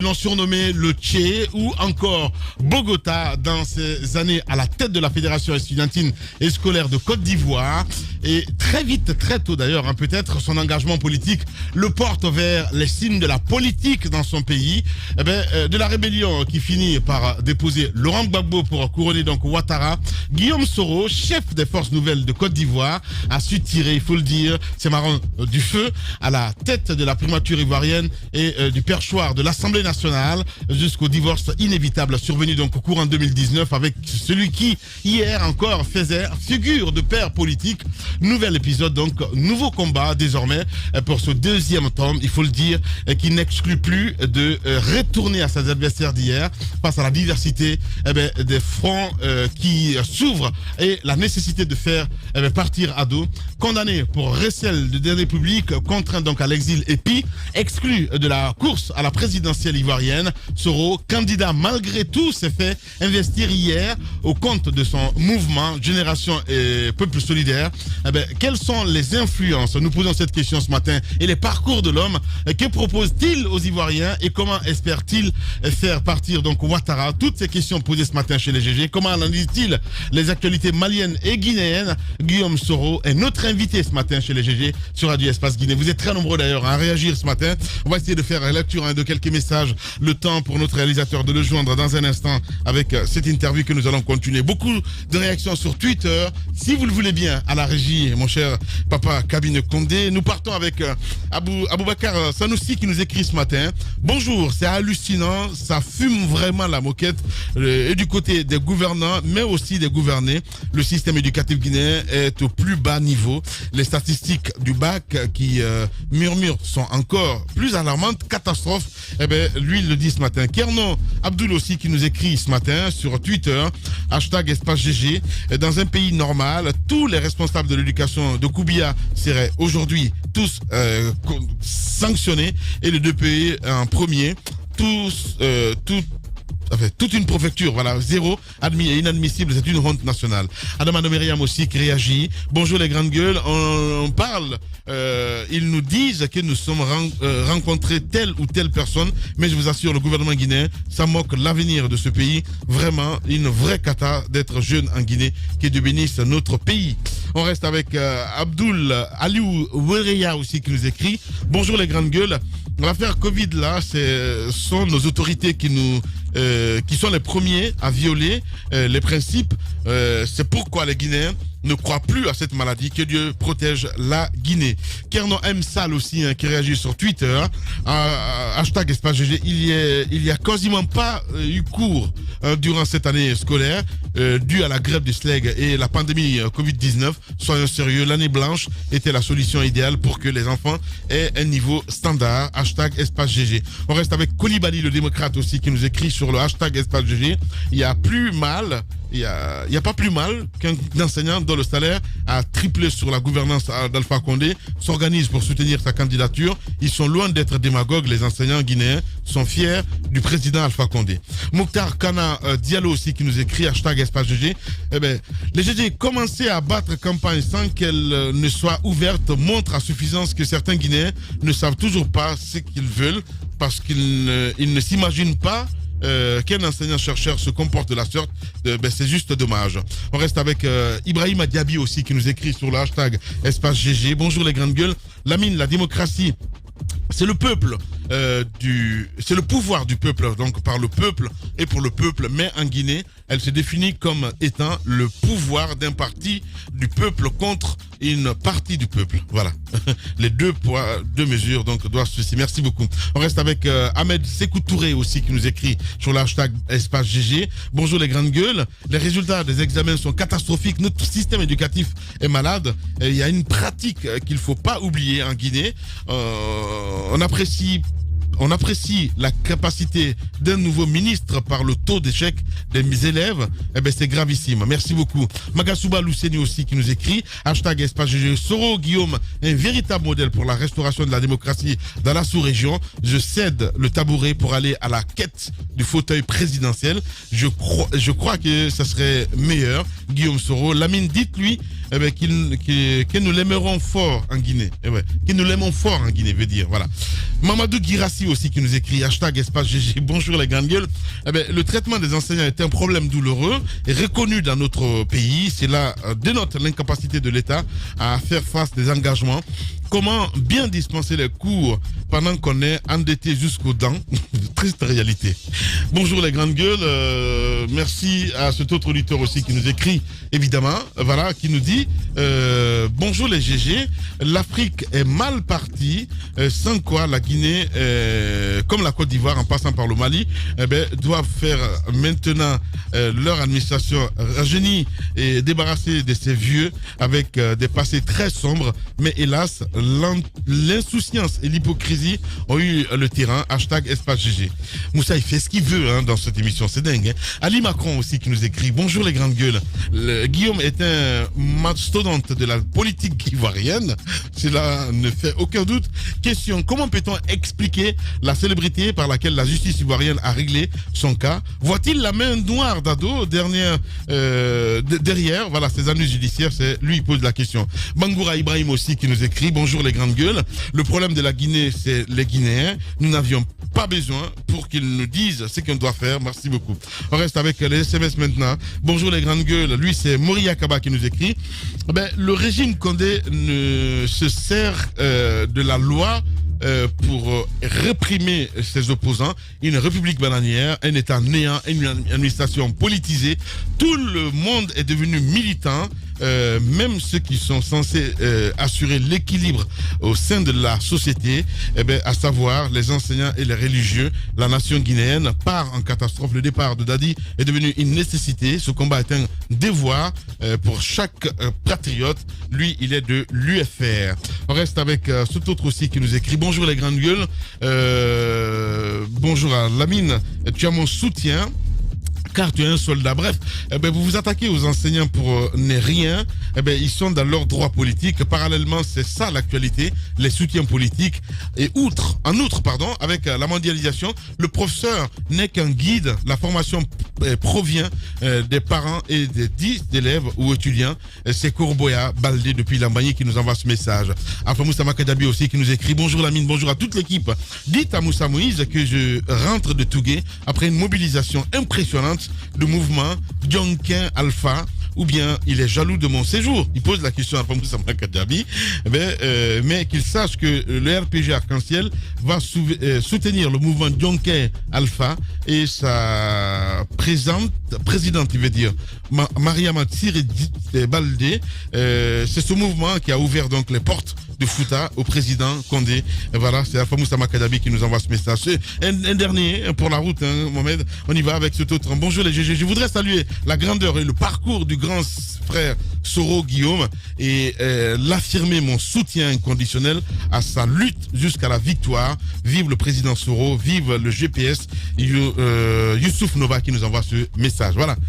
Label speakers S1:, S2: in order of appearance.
S1: L'ont surnommé le Tché ou encore Bogota dans ces années à la tête de la Fédération estudiantine et scolaire de Côte d'Ivoire. Et très vite, très tôt d'ailleurs, peut-être son engagement politique le porte vers les signes de la politique dans son pays. De la rébellion qui finit par déposer Laurent Gbagbo pour couronner donc Ouattara. Guillaume Soro, chef des forces nouvelles de Côte d'Ivoire, a su tirer, il faut le dire, ses marrons du feu à la tête de la primature ivoirienne et du perchoir de l'Assemblée nationale jusqu'au divorce inévitable survenu donc au courant 2019 avec celui qui hier encore faisait figure de père politique. Nouvel épisode donc, nouveau combat désormais pour ce deuxième tome, il faut le dire, qui n'exclut plus de retourner à ses adversaires d'hier face à la diversité des fronts qui s'ouvrent et la nécessité de faire partir à dos. Condamné pour recel de deniers publics, contraint donc à l'exil et puis exclu de la course à la présidentielle ivoirienne. Soro, candidat malgré tout, s'est fait investir hier au compte de son mouvement Génération et Peuple Solidaire. Quelles sont les influences? Nous posons cette question ce matin. Et les parcours de l'homme, que propose-t-il aux Ivoiriens et comment espère-t-il faire partir donc Ouattara? Toutes ces questions posées ce matin chez les GG. Comment analyse-t-il les actualités maliennes et guinéennes? Guillaume Soro est notre invité ce matin chez les GG sur Radio Espace Guinée. Vous êtes très nombreux d'ailleurs à réagir ce matin. On va essayer de faire la lecture de quelques messages. Le temps pour notre réalisateur de le joindre dans un instant avec cette interview que nous allons continuer. Beaucoup de réactions sur Twitter. Si vous le voulez bien, à la régie, mon cher papa Kabine Condé. Nous partons avec Aboubakar Sanoussi qui nous écrit ce matin. Bonjour, c'est hallucinant. Ça fume vraiment la moquette. Et du côté des gouvernants, mais aussi des gouvernés. Le système éducatif guinéen est au plus bas niveau. Les statistiques du bac qui murmurent sont encore plus alarmantes. Catastrophe. Lui, il le dit ce matin. Kerno Abdoul aussi qui nous écrit ce matin sur Twitter, hashtag espace GG. Dans un pays normal, tous les responsables de l'éducation de Koubia seraient aujourd'hui tous sanctionnés et les deux pays en premier. Toute une préfecture, voilà, zéro, admis et inadmissible, c'est une honte nationale. Adama Myriam aussi qui réagit. Bonjour les grandes gueules, on parle, ils nous disent que nous sommes rencontrés telle ou telle personne, mais je vous assure, le gouvernement guinéen, ça moque l'avenir de ce pays. Vraiment, une vraie cata d'être jeune en Guinée, que Dieu bénisse notre pays. On reste avec Abdoul Aliou Wereya aussi qui nous écrit. Bonjour les grandes gueules. L'affaire Covid là, ce sont nos autorités qui sont les premiers à violer les principes. C'est pourquoi les Guinéens ne croient plus à cette maladie. Que Dieu protège la Guinée. Kerno M. Sal aussi qui réagit sur Twitter. Hashtag espace GG. Il y a quasiment pas eu cours durant cette année scolaire due à la grève du SLEG et la pandémie Covid-19. Soyons sérieux, l'année blanche était la solution idéale pour que les enfants aient un niveau standard. Hashtag espace GG. On reste avec Koulibaly, le démocrate aussi, qui nous écrit sur le hashtag espace GG. Il y a pas plus mal qu'un enseignant dont le salaire a triplé sur la gouvernance d'Alpha Condé s'organise pour soutenir sa candidature. Ils sont loin d'être démagogues, les enseignants guinéens sont fiers du président Alpha Condé. Mokhtar Kana Diallo aussi qui nous écrit hashtag espace GG. Les GG commencer à battre campagne sans qu'elle ne soit ouverte montre à suffisance que certains Guinéens ne savent toujours pas ce qu'ils veulent parce qu'ils ne s'imaginent pas qu'un enseignant-chercheur se comporte de la sorte, c'est juste dommage. On reste avec Ibrahim Diaby aussi qui nous écrit sur le hashtag espace GG. Bonjour les grandes gueules. Lamine, la démocratie, c'est le peuple, c'est le pouvoir du peuple, donc par le peuple et pour le peuple. Mais en Guinée, elle se définit comme étant le pouvoir d'un parti du peuple contre une partie du peuple. Voilà. Les deux poids, deux mesures, donc doivent se citer. Merci beaucoup. On reste avec Ahmed Sekou Touré aussi qui nous écrit sur le hashtag espace GG. Bonjour les grandes gueules. Les résultats des examens sont catastrophiques. Notre système éducatif est malade. Et il y a une pratique qu'il ne faut pas oublier en Guinée. On apprécie la capacité d'un nouveau ministre par le taux d'échec des élèves. C'est gravissime. Merci beaucoup. Magasuba Lousseni aussi qui nous écrit. Hashtag espace GG. Soro Guillaume, un véritable modèle pour la restauration de la démocratie dans la sous-région. Je cède le tabouret pour aller à la quête du fauteuil présidentiel. Je crois que ça serait meilleur. Guillaume Soro. Lamine, dites-lui que nous l'aimerons fort en Guinée. Que nous l'aimons fort en Guinée, veut dire. Voilà. Mamadou Girassi aussi qui nous écrit #espace GG. Bonjour les grandes gueules. Le traitement des enseignants est un problème douloureux et reconnu dans notre pays. Cela dénote l'incapacité de l'État à faire face des engagements. Comment bien dispenser les cours pendant qu'on est endetté jusqu'aux dents? Triste réalité. Bonjour les grandes gueules. Merci à cet autre auditeur aussi qui nous écrit, évidemment, voilà, qui nous dit bonjour les GG. L'Afrique est mal partie, sans quoi la Guinée, comme la Côte d'Ivoire en passant par le Mali, doivent faire maintenant leur administration rajeunie et débarrasser de ces vieux avec des passés très sombres, mais hélas, l'insouciance et l'hypocrisie ont eu le terrain. #espace GG. Moussa, il fait ce qu'il veut dans cette émission, c'est dingue. Ali Macron aussi qui nous écrit bonjour les grandes gueules. Guillaume est un mastodonte de la politique ivoirienne, cela ne fait aucun doute. Question, comment peut-on expliquer la célébrité par laquelle la justice ivoirienne a réglé son cas? Voit-il la main noire d'Ado derrière voilà, ces annonces judiciaires? C'est lui qui pose la question. Bangoura Ibrahim aussi qui nous écrit bonjour les grandes gueules. Le problème de la Guinée, c'est les Guinéens. Nous n'avions pas besoin pour qu'ils nous disent ce qu'on doit faire. Merci beaucoup. On reste avec les SMS maintenant. Bonjour les grandes gueules. Lui, c'est Moria Kaba qui nous écrit. Le régime Condé ne se sert de la loi pour réprimer ses opposants. Une république bananière, un État néant, une administration politisée. Tout le monde est devenu militant. Même ceux qui sont censés assurer l'équilibre au sein de la société, à savoir les enseignants et les religieux, la nation guinéenne part en catastrophe. Le départ de Dadi est devenu une nécessité. Ce combat est un devoir pour chaque patriote. Lui, il est de l'UFR. On reste avec cet autre aussi qui nous écrit bonjour les grandes gueules. Bonjour à Lamine, tu as mon soutien car tu es un soldat. Bref, vous vous attaquez aux enseignants pour ne rien. Ils sont dans leur droit politique. Parallèlement, c'est ça l'actualité, les soutiens politiques. Et en outre, avec la mondialisation, le professeur n'est qu'un guide. La formation provient des parents et des 10 élèves ou étudiants. C'est Kourboya Baldé depuis Lambagny qui nous envoie ce message. Enfin, Moussa Makadabi aussi qui nous écrit bonjour Lamine, bonjour à toute l'équipe. Dites à Moussa Moïse que je rentre de Tougué après une mobilisation impressionnante de mouvement Djonkin Alpha, ou bien il est jaloux de mon séjour. Il pose la question à Moussa Makadabi, mais qu'il sache que le RPG Arc-en-Ciel va soutenir le mouvement Djonkin Alpha et sa présidente, il veut dire, Mariama Tsiri Baldé. C'est ce mouvement qui a ouvert donc les portes de Fouta au président Condé. Et voilà, c'est Alpha Moussa Makadabi qui nous envoie ce message. Un dernier pour la route, Mohamed. On y va avec cet autre. Bonjour les GG. Je voudrais saluer la grandeur et le parcours du grand frère Soro Guillaume et l'affirmer mon soutien inconditionnel à sa lutte jusqu'à la victoire. Vive le président Soro, vive le GPS. Youssouf Nova qui nous envoie ce message. Voilà.